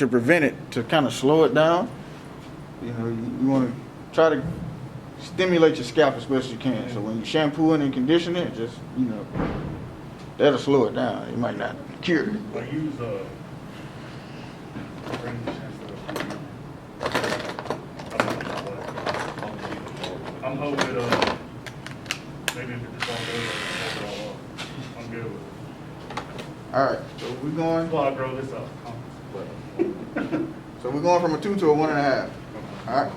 to prevent it, to kind of slow it down. You know, you want to try to stimulate your scalp as best you can. So when you shampoo it and condition it, just, you know, that'll slow it down. It might not cure it. I use I'm hoping maybe if it just all goes, I'm good with it. All right, so we're going. That's why I grow this up. So we're going from a 2 to a 1.5. All right.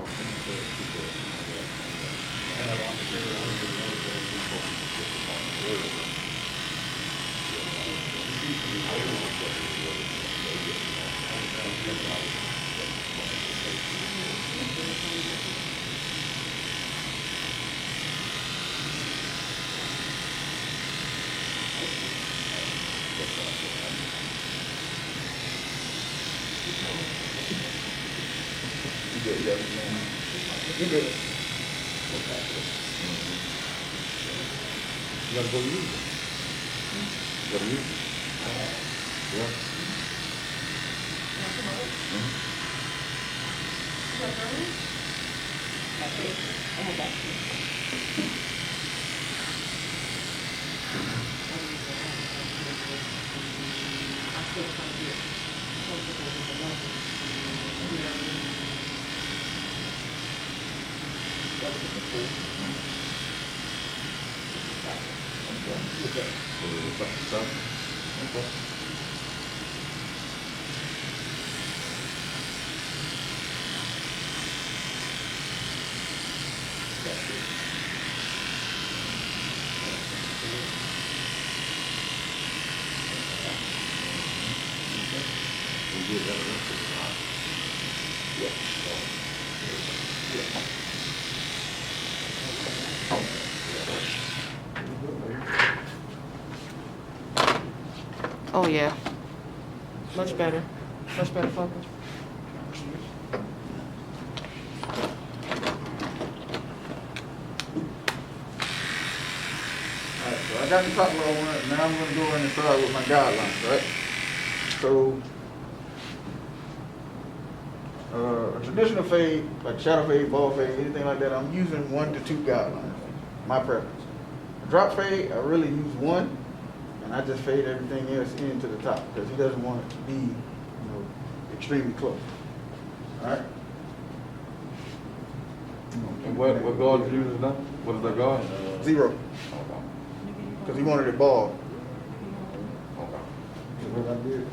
You good, you good. You gotta go use it. You gotta use it. Yeah. Oh yeah. Much better. Much better focus. Alright, so I got the top row on. Now I'm going to go in and start with my guidelines, right? So, a traditional fade, like shadow fade, ball fade, anything like that, I'm using 1 to 2 guidelines. My preference. A drop fade, I really use 1, and I just fade everything else into the top because he doesn't want it to be, you know, extremely close. Alright? And what guard did you use now? What is that guard? 0, Okay. because he wanted it ball. Okay. So what I did.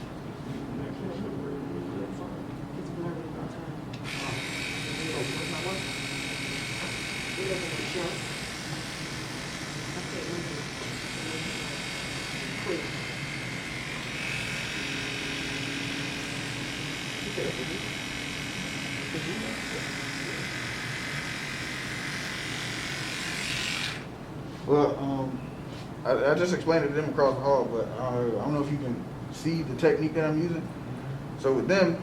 Well, I just explained it to them across the hall, but I don't know if you can see the technique that I'm using. So with them,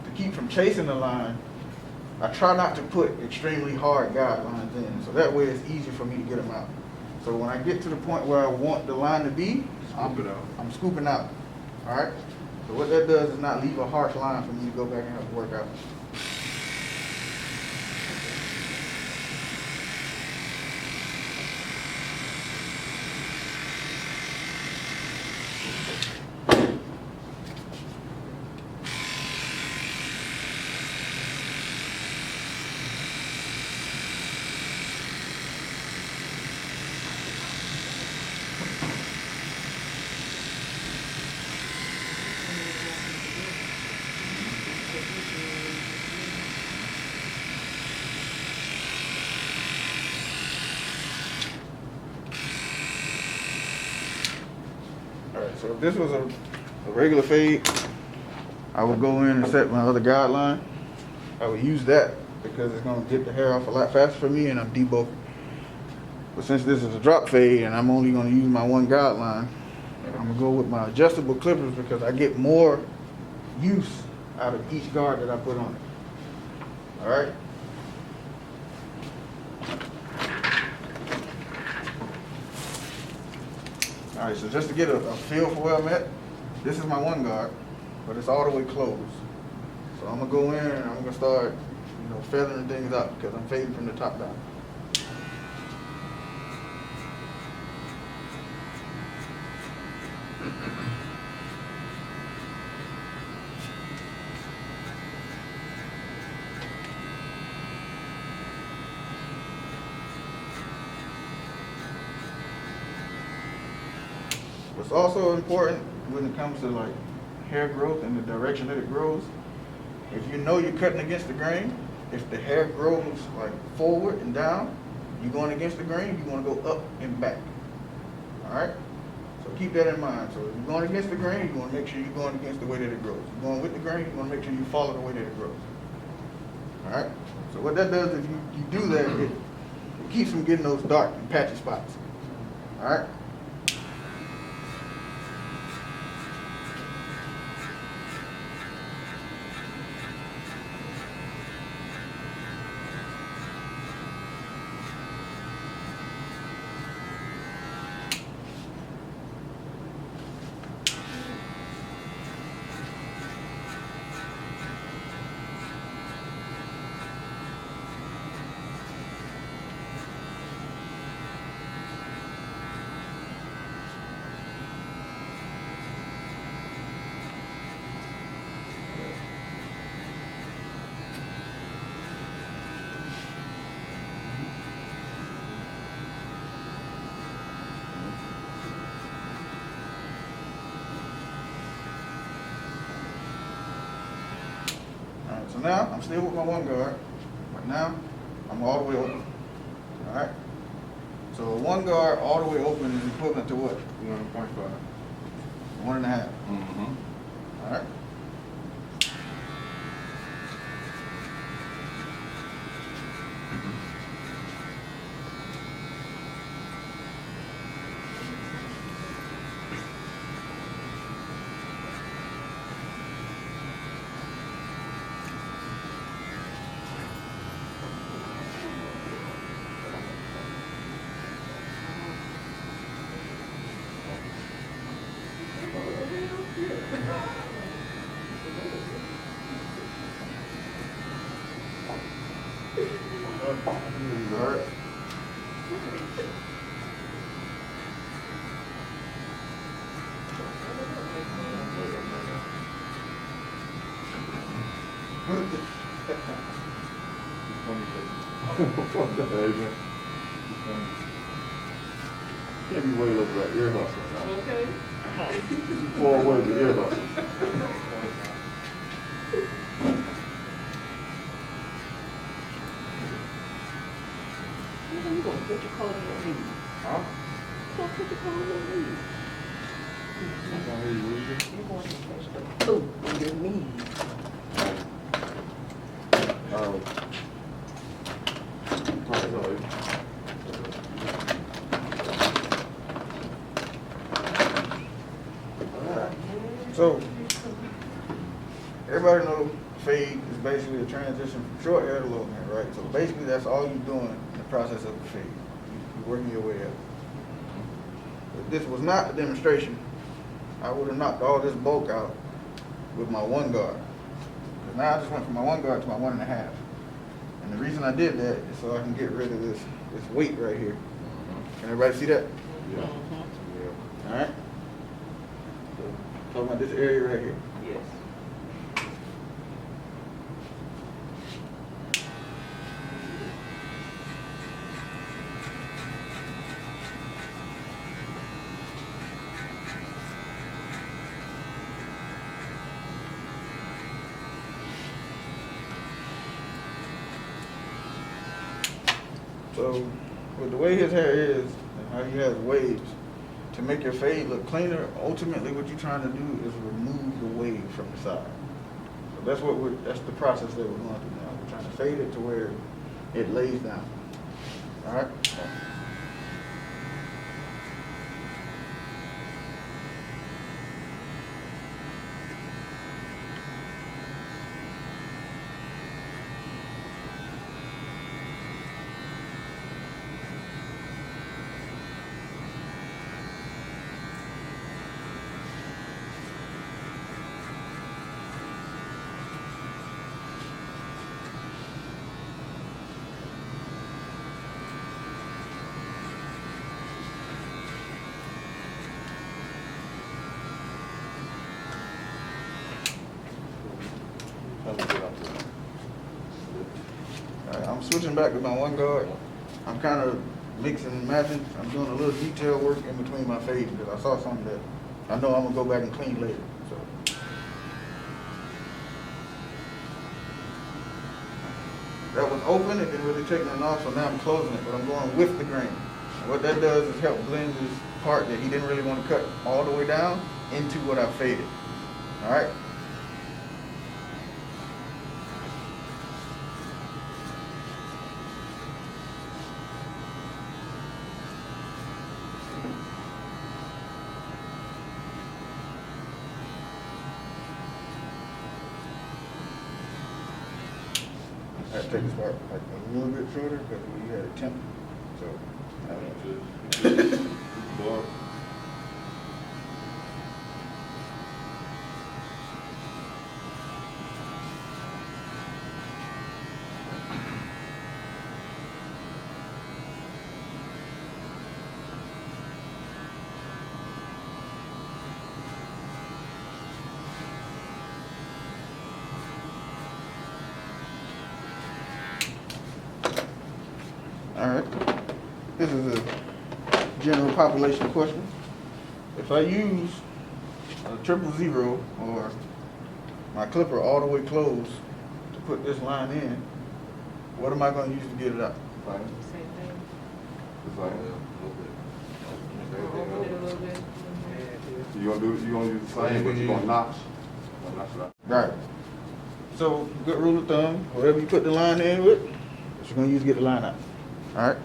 to keep from chasing the line, I try not to put extremely hard guidelines in, so that way it's easy for me to get them out. So when I get to the point where I want the line to be, I'm scooping out. All right. So what that does is not leave a harsh line for me to go back and have to work out. So if this was a regular fade, I would go in and set my other guideline. I would use that because it's going to get the hair off a lot faster for me and I'm debulking. But since this is a drop fade and I'm only going to use my 1 guideline, I'm going to go with my adjustable clippers because I get more use out of each guard that I put on it. All right? All right, so just to get a feel for where I'm at, this is my 1 guard, but it's all the way closed. So I'm gonna go in and I'm gonna start, feathering things out because I'm fading from the top down. What's also important when it comes to like hair growth and the direction that it grows, if you know you're cutting against the grain, if the hair grows like forward and down, you're going against the grain, you want to go up and back. All right? So keep that in mind. So if you're going against the grain, you want to make sure you're going against the way that it grows. If you're going with the grain, you want to make sure you follow the way that it grows. All right? So what that does, if you do that, it keeps from getting those dark and patchy spots. All right? So now, I'm still with my one guard, but now I'm all the way open. All right? So one guard all the way open is equivalent to what? 1.5. 1.5. Mm-hmm. All right? All right. What the hell, man? Can't be way over that ear hustle. Okay. Forward the ear hustle. You gonna put your coat on your knee. Huh? You gonna put your coat on your knee. Can't hear you, Lucy. You're going to touch the boot on your knee. Oh. Sorry. So, everybody knows fade is basically a transition from short hair to long hair, right? So basically that's all you're doing in the process of the fade. You're working your way up. If this was not a demonstration, I would have knocked all this bulk out with my one guard. Because now I just went from my one guard to my 1.5. And the reason I did that is so I can get rid of this weight right here. Can everybody see that? Yeah. All right? So, talking about this area right here. Yes. So, with the way his hair is and how he has waves, to make your fade look cleaner, ultimately what you're trying to do is remove the wave from the side. So that's the process that we're going through now. We're trying to fade it to where it lays down. All right? Alright, I'm switching back to my one guard. I'm kind of mixing and matching. I'm doing a little detail work in between my fades because I saw something that I know I'm gonna go back and clean later. So that was open, it didn't really take nothing off, so now I'm closing it, but I'm going with the grain. And what that does is help blend this part that he didn't really want to cut all the way down into what I faded. Alright? I had to take this part like a little bit shorter because we had a temp. So, I don't know. Boy. Alright. This is a general population question. If I use a 000 or my clipper all the way closed to put this line in, what am I going to use to get it out? Fine. Same thing. It's like, Open it a little bit. you gonna use the same, but you gonna notch. Notch it out. Right. So, good rule of thumb, whatever you put the line in with, what you're going to use to get the line out. Alright?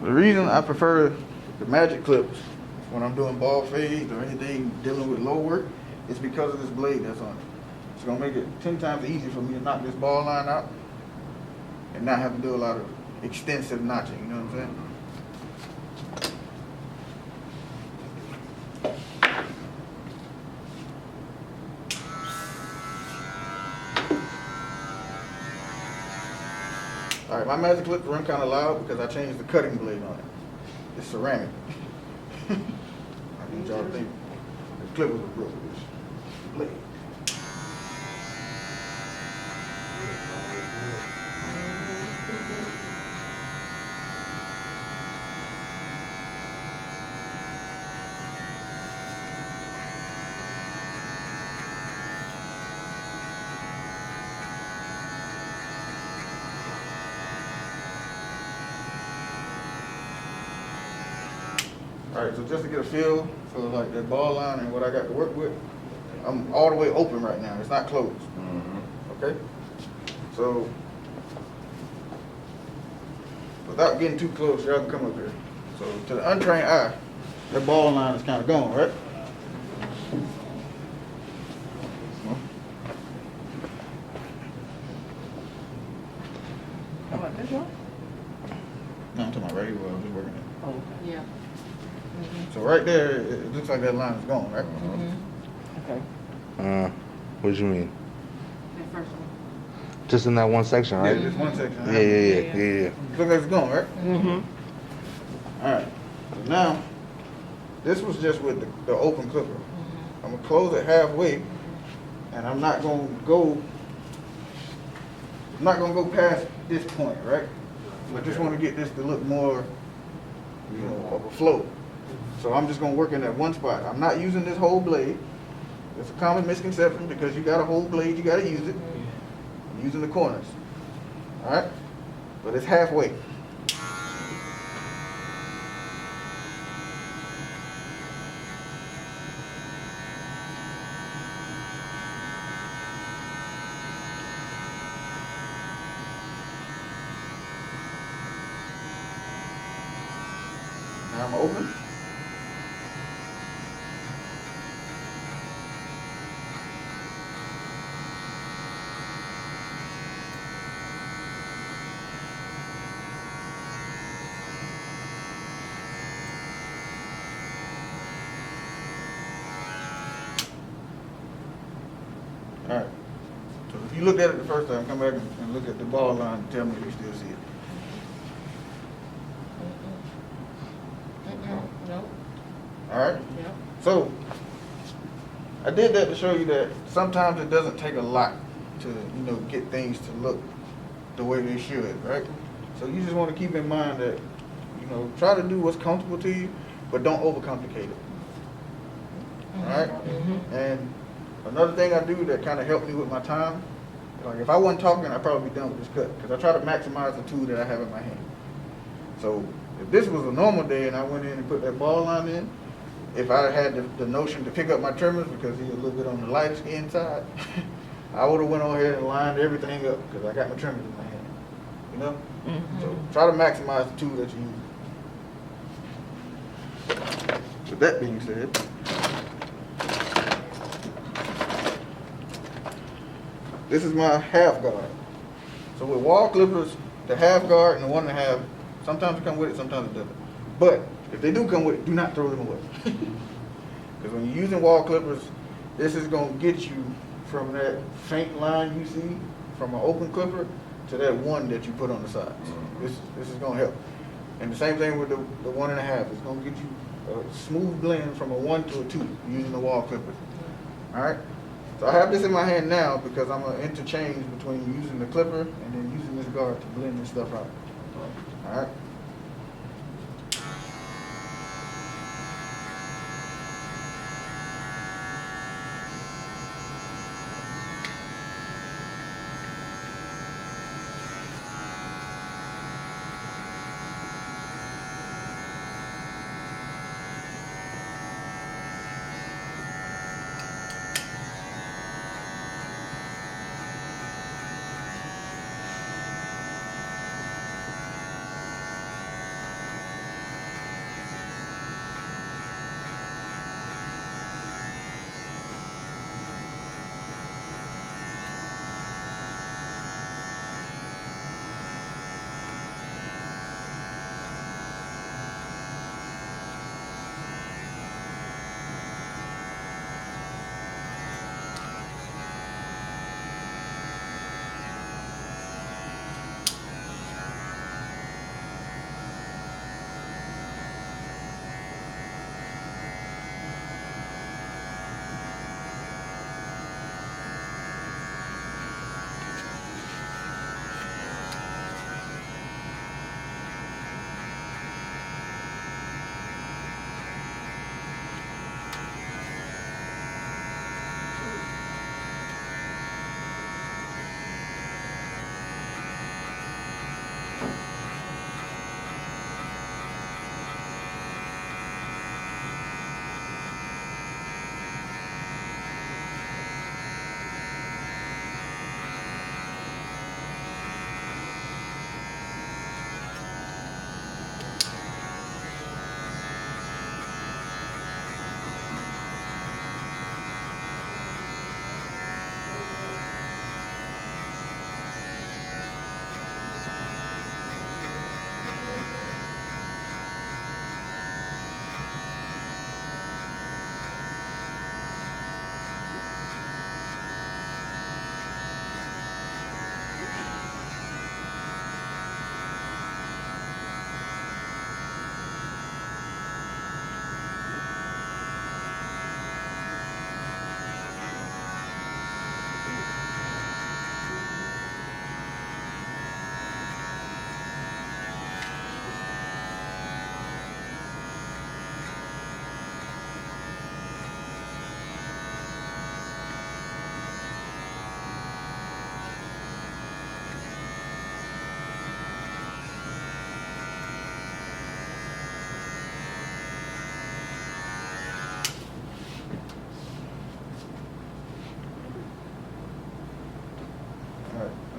The reason I prefer the magic clips when I'm doing ball fades or anything dealing with low work is because of this blade that's on it. It's going to make it 10 times easier for me to knock this ball line out and not have to do a lot of extensive notching, you know what I'm saying? Alright, my magic clips run kind of loud because I changed the cutting blade on it. It's ceramic. I need y'all to think the clippers are broke with this blade. Alright, so just to get a feel for like that ball line and what I got to work with, I'm all the way open right now. It's not closed. Okay? So, without getting too close, y'all can come up here. So, to the untrained eye, that ball line is kind of gone, right? How about this one? No, I'm talking about right here where I was just working at. Oh, okay. Yeah. So right there, it looks like that line is gone, right? Okay. What do you mean? That first one. Just in that one section, Yeah, right? just one section. Yeah. Looks like it's gone, right? Mm-hmm. Alright, so now, this was just with the open clipper. I'm gonna close it halfway, and I'm not gonna go past this point, right? I just wanna get this to look more, you know, of a flow. So I'm just gonna work in that one spot. I'm not using this whole blade. It's a common misconception because you got a whole blade, you gotta use it. I'm using the corners, alright? But it's halfway. Now I'm open. Alright. So if you looked at it the first time, come back and look at the ball line and tell me if you still see it. Nope. Alright? Yep. So, I did that to show you that sometimes it doesn't take a lot to, you know, get things to look the way they should, right? So you just want to keep in mind that, you know, try to do what's comfortable to you, but don't overcomplicate it. All right? And another thing I do that kind of helped me with my time, like if I wasn't talking, I'd probably be done with this cut, because I try to maximize the tool that I have in my hand. So if this was a normal day and I went in and put that ball line in, if I had the notion to pick up my trimmers because he's a little bit on the light skin side, I would have went on ahead and lined everything up because I got my trimmers in my hand. You know? So try to maximize the tool that you use. With that being said, this is my half guard. So with wall clippers, the half guard and the 1.5, sometimes it come with it, sometimes it doesn't. But if they do come with it, do not throw them away. Because when you're using wall clippers, this is going to get you from that faint line you see from an open clipper to that one that you put on the sides. This is going to help. And the same thing with the 1.5. It's going to get you a smooth blend from a 1 to a 2 using the wall clippers. All right? So I have this in my hand now because I'm going to interchange between using the clipper and then using this guard to blend this stuff out. All right?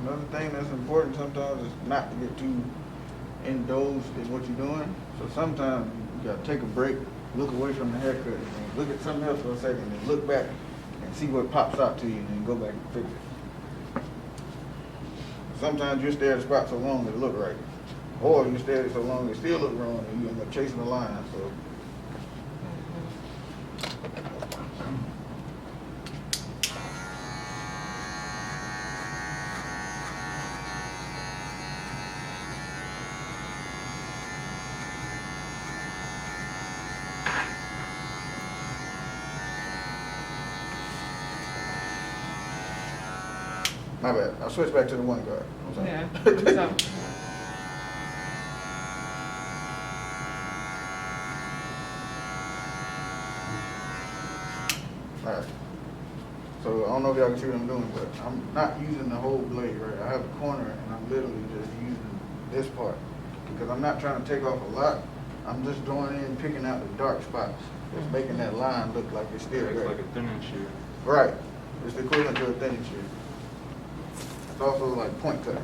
Another thing that's important sometimes is not to get too indulged in what you're doing. So sometimes you gotta take a break, look away from the haircut, and look at something else for a second, and look back and see what pops out to you, and then go back and fix it. Sometimes you stay at a spot so long it look right, or you stay at it so long it still look wrong, and you end up chasing the line. So. My bad. I'll switch back to the one guard. I'm sorry. Yeah. So, Alright. So I don't know if y'all can see what I'm doing, but I'm not using the whole blade, right? I have a corner and I'm literally just using this part. Because I'm not trying to take off a lot. I'm just going in, picking out the dark spots. Just making that line look like it's still It's there. like a thinning shear. Right. It's the equivalent to a thinning shear. It's also like point cut.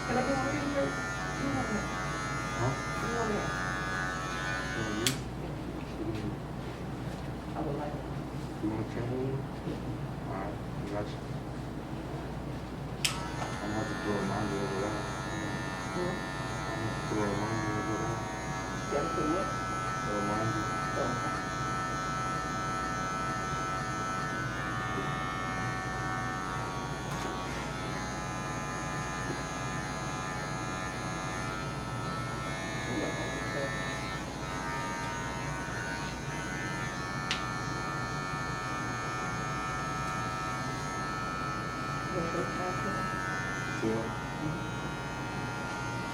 Can I go on here? Huh? I would like. You want to camera with me? Alright, I got you. I'm gonna have to throw a reminder over that. I'm gonna have to throw a reminder over that. Gotta put what? A reminder.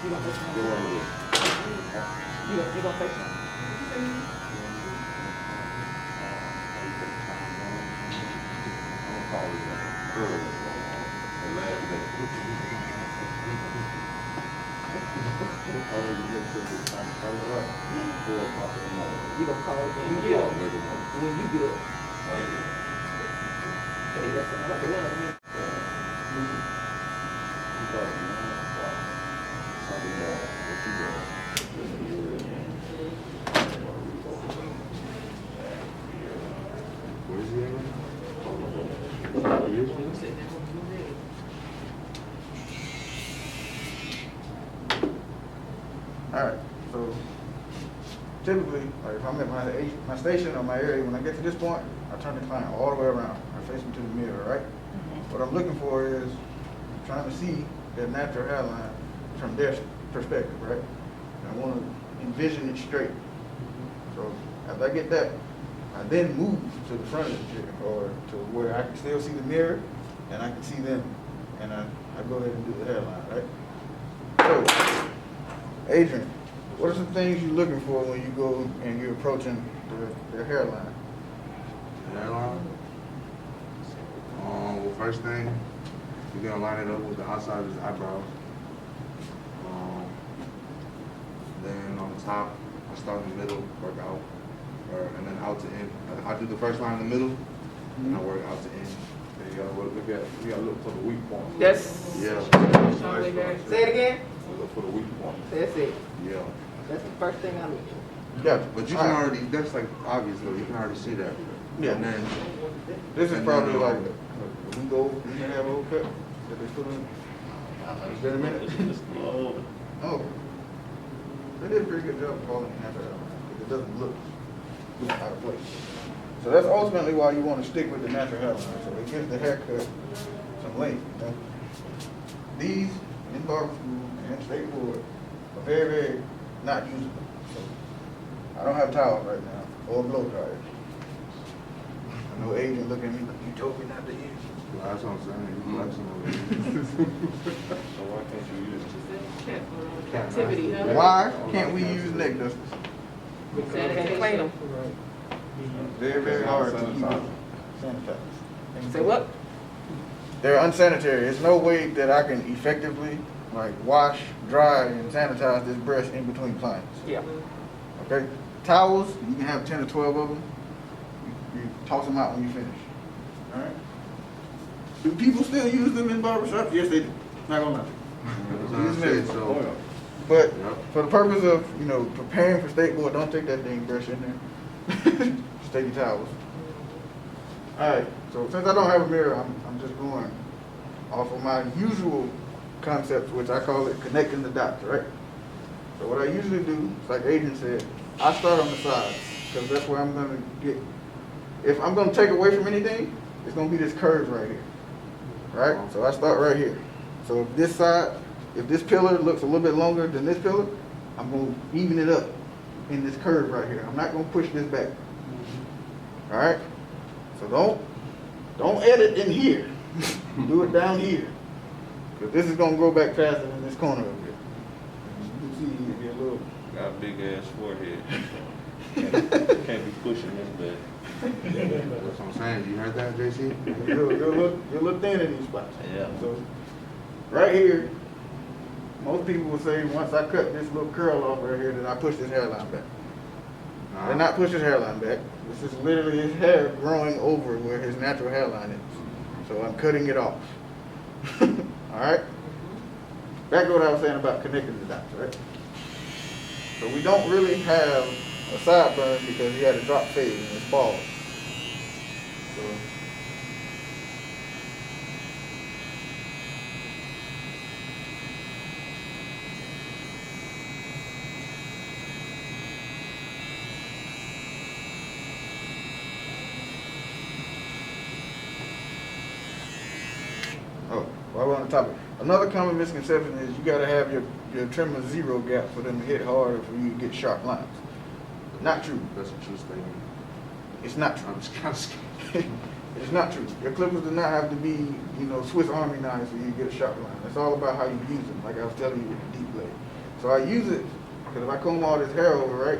You gonna FaceTime? Go on with it. You gonna FaceTime? I'm gonna call it early. The last day. Already get to the time. 4 o'clock in the morning. You gonna call when you get up? When you get up? Hey, that's like one of them. Where's he at right now? He is one? Alright, so typically, like if I'm at my station or my area, when I get to this point, I turn the client all the way around. I face him to the mirror, right? What I'm looking for is trying to see that natural hairline from their perspective, right? And I want to envision it straight. So after I get that, I then move to the front of the chicken or to where I can still see the mirror and I can see them. And I go ahead and do the hairline, right? So, Adrian, what are some things you're looking for when you go and you're approaching the hairline? Hairline? Well, first thing, you're gonna line it up with the outside of his eyebrows. Then on the top, I start in the middle, work out, and then out to end. I do the first line in the middle, and I work out to end. Then you gotta look for the weak point. That's. Yeah. Say it again. Look for the weak point. That's it. Yeah. That's the first thing I look for. You got it. But you All can right. already, that's like obvious though, you can already see that. Yeah. And then, This is and probably then, like a week old, week and a half old cut that they put in. It's been a minute. Oh. They did a pretty good job of calling it natural hairline. It doesn't look out of place. So that's ultimately why you want to stick with the natural hairline. So it gives the haircut some length. You know? These in barber school and state board are very, very not usable. So I don't have towels right now or blow dryers. I know agent look at me, you told me not to use it. well, that's what I'm saying, you flexing over here. So why can't you use it? Activity. Why can't we use neck dusters? Can't clean them. Very, very hard to keep it sanitized. Say what? They're unsanitary. There's no way that I can effectively like wash, dry, and sanitize this brush in between clients. Yeah. Okay? Towels, you can have 10 or 12 of them. You toss them out when you finish. All right? Do people still use them in barbershops? Yes, they do. Not gonna lie. That's what I said, so, But Yep. for the purpose of, you know, preparing for state board, don't take that dang brush in there. Just take your towels. Alright, so since I don't have a mirror, I'm just going off of my usual concepts, which I call it connecting the dots, right? So what I usually do, it's like Adrian said, I start on the sides, because that's where I'm gonna get, if I'm gonna take away from anything, it's gonna be this curve right here. Right? So I start right here. So if this side, if this pillar looks a little bit longer than this pillar, I'm going to even it up in this curve right here. I'm not going to push this back. All right? So don't edit in here. Do it down here. Because this is going to grow back faster than this corner over here. You can see it get a little. Got a big ass forehead. Can't be pushing this back. that's what I'm saying, you heard that, JC? You're a little thin in these spots. Yeah. So right here, most people will say once I cut this little curl off right here that I push this hairline back. Nah. And not push his hairline back. This is literally his hair growing over where his natural hairline is. So I'm cutting it off. Alright? Back to what I was saying about connecting the dots, right? So we don't really have a sideburn because he had a drop fade and it's bald. So oh, while we're on the topic, another common misconception is you gotta have your trimmer zero gap for them to hit hard or for you to get sharp lines. Not true. That's a true statement. It's not true. I'm just kind of scared. It's not true. Your clippers do not have to be, you know, Swiss Army knives for you to get a sharp line. It's all about how you use them, like I was telling you with the deep blade. So I use it, because if I comb all this hair over, right,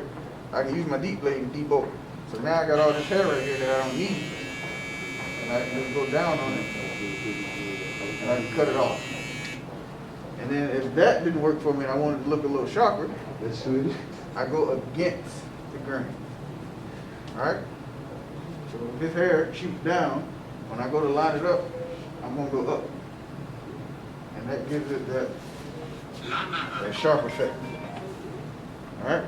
I can use my deep blade to debolt. So now I got all this hair right here that I don't need. And I can just go down on it, and I can cut it off. And then if that didn't work for me and I wanted to look a little sharper, That's true. I go against the grain. Alright? So if this hair shoots down, when I go to line it up, I'm going to go up. And that gives it that sharp effect. Alright?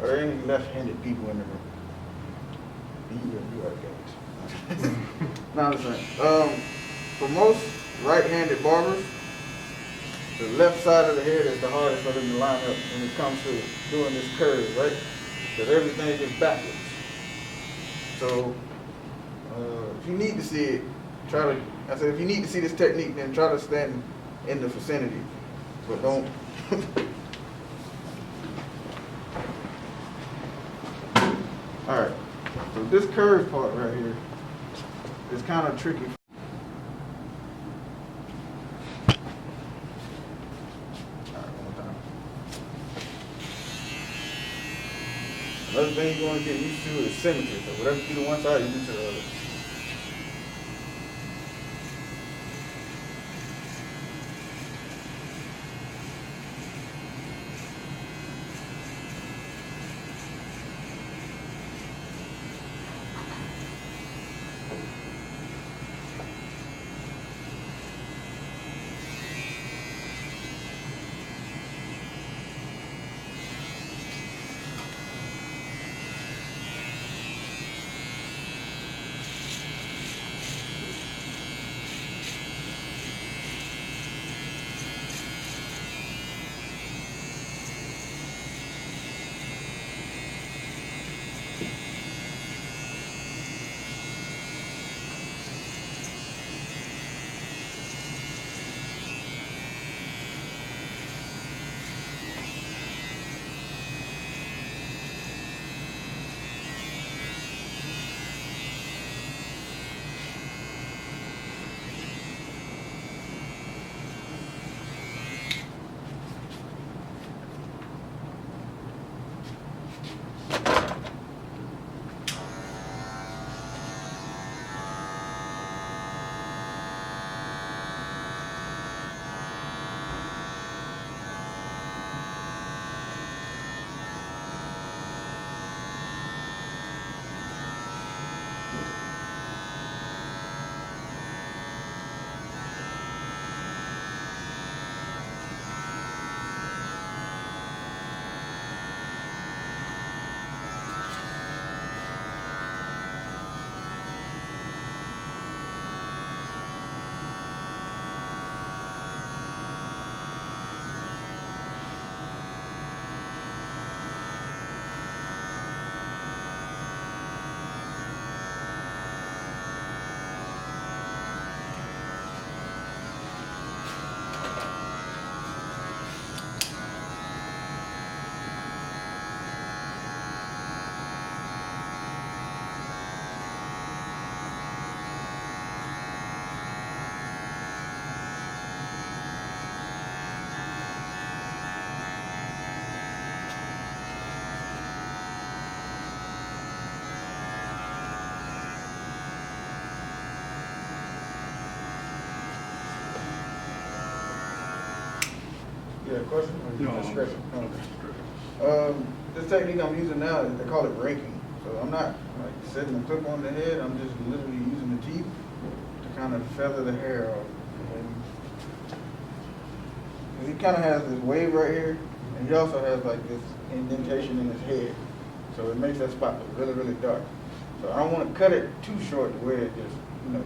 Are there any left-handed people in the room? You are guys. No, listen. For most right-handed barbers, the left side of the head is the hardest for them to line up when it comes to doing this curve, right? Because everything is backwards. So, if you need to see it, if you need to see this technique, then try to stand in the vicinity. But don't. Alright, so this curve part right here is kind of tricky. Alright, one more time. Another thing you want to get used to is symmetry. So whatever you do to one side, you do to the other. Yeah, question or No, discretion? no. This technique I'm using now, they call it raking. So I'm not like setting the clip on the head, I'm just literally using the teeth to kind of feather the hair off. And he kind of has this wave right here, and he also has like this indentation in his head. So it makes that spot look really, really dark. So I don't want to cut it too short to where it just,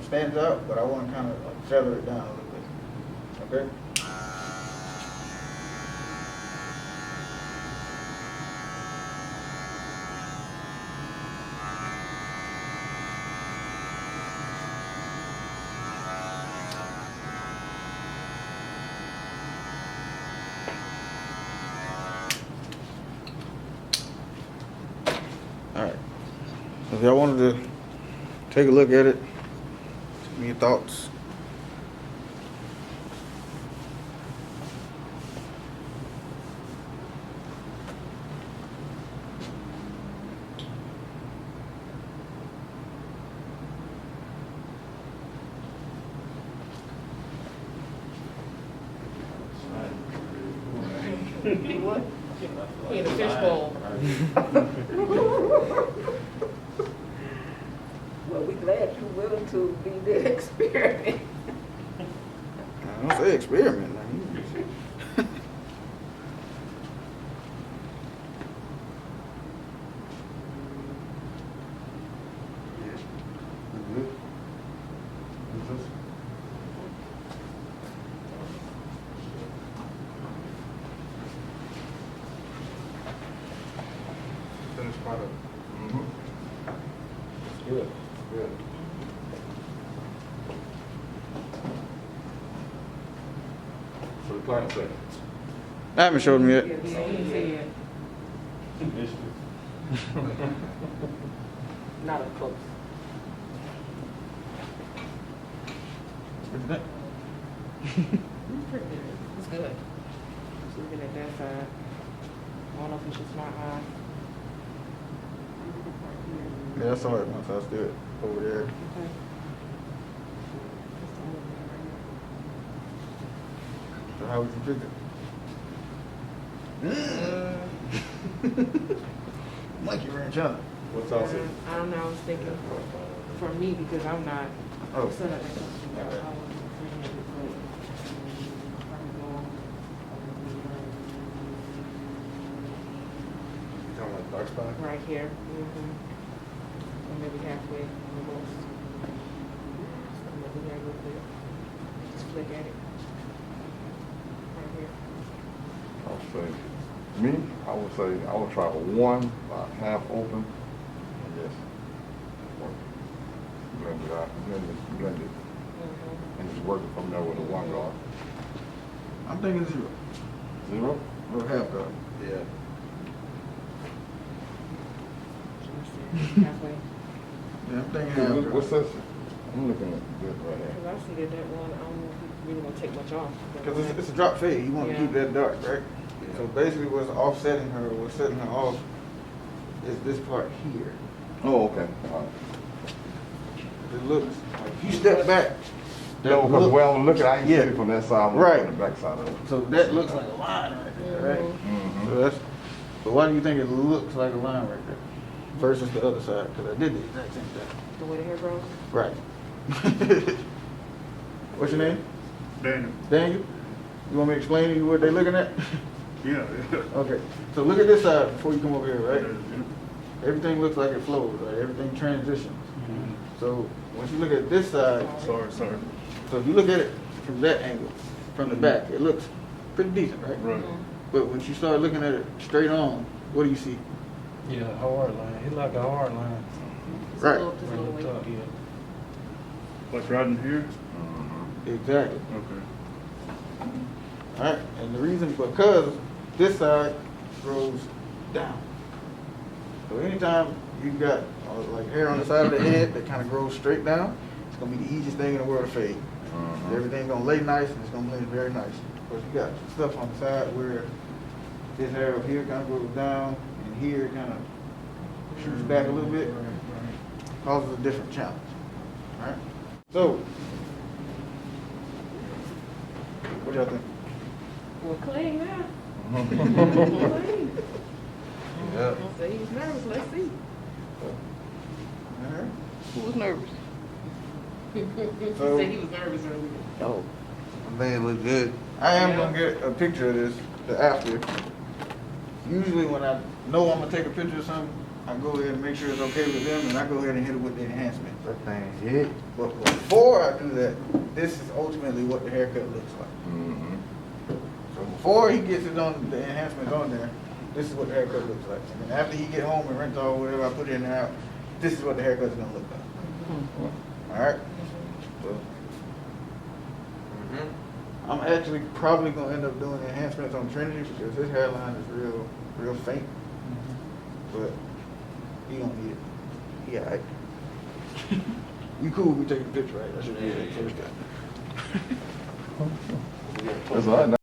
stands out, but I want to kind of like feather it down a little bit. Okay? All right. So if y'all wanted to take a look at it, tell me your thoughts. What? He in a fishbowl. Well, we glad you're willing to be the experiment. I don't say experiment. Now. Finished product. Good. Good. So the client said. I haven't showed him yet. Yeah, he didn't say it. Not up close. It's pretty good. It's good. Just looking at that side. I don't know if it's just my eye. Yeah, I saw it once. I stood over there. Okay. That's the only thing So how would you fix it? Monkey wrench, huh? What's right also? there. I don't know, I was thinking for me because I'm not Oh. set up that company. I was thinking of it, but, probably go on. You talking about dark spot? Right here. Or maybe halfway almost. So maybe here a little bit. Just flick at it. Right here. I'll say, me, I would say, I would try one, about half open, and just blend it out, blend it, and just work it from there with a one guard. I'm thinking 0. Zero? Or half guard. Yeah. Halfway. Yeah, I'm thinking half guard. What's this? I'm looking at this right here. Because I see that one, I don't know if it's really gonna take much off. Because it's a drop fade. You want to Yeah. keep that dark, right? So basically what's offsetting her, what's setting her off is this part here. Oh, okay. All right. It looks, like if you step back, that No, because look- well, I'm looking, I can see Yeah. it from that side, I'm Right. looking on the back side of it. so that looks like a line right there, right? Mm-hmm. So that's, but why do you think it looks like a line right there versus the other side? Because I did the exact same thing. The way the hair grows? Right. What's your name? Daniel. Daniel? You want me to explain to you what they're looking at? Yeah. Okay, so look at this side before you come over here, right? Yeah. Everything looks like it flows, right? Everything transitions. So once you look at this side, Sorry. so if you look at it from that angle, from the back, it looks pretty decent, right? Right. But once you start looking at it straight on, what do you see? Yeah, hard line. It's like a hard line. Just Right. a little, just a Right little on way. top, yeah. Like right in here? Exactly. Okay. All right, and the reason because this side grows down. So anytime you got like hair on the side of the head that kind of grows straight down, it's gonna be the easiest thing in the world to fade. Everything's gonna lay nice and it's gonna blend very nice. But you got stuff on the side where this hair up here kind of goes down and here kind of shoots back a little bit, causes a different challenge. All right. So, what y'all think? Well, clean now. Mhm. Clean. Yeah. Say he's nervous, let's see. Alright. Who was nervous? He So- said he was nervous earlier. Oh. I think it look good. I am gonna get a picture of this, the after. Usually when I know I'm gonna take a picture of something, I go ahead and make sure it's okay with them, and I go ahead and hit it with the enhancement. That thing hit. But before I do that, this is ultimately what the haircut looks like. Mhm. So before he gets it on, the enhancements on there, this is what the haircut looks like. And then after he get home and rinse off whatever I put in and out, this is what the haircut's gonna look like. Alright? So, I'm actually probably gonna end up doing enhancements on Trinity because his hairline is real faint. But he don't need it. He alright. You cool, we take a picture, right? I should do that first time. That's all right.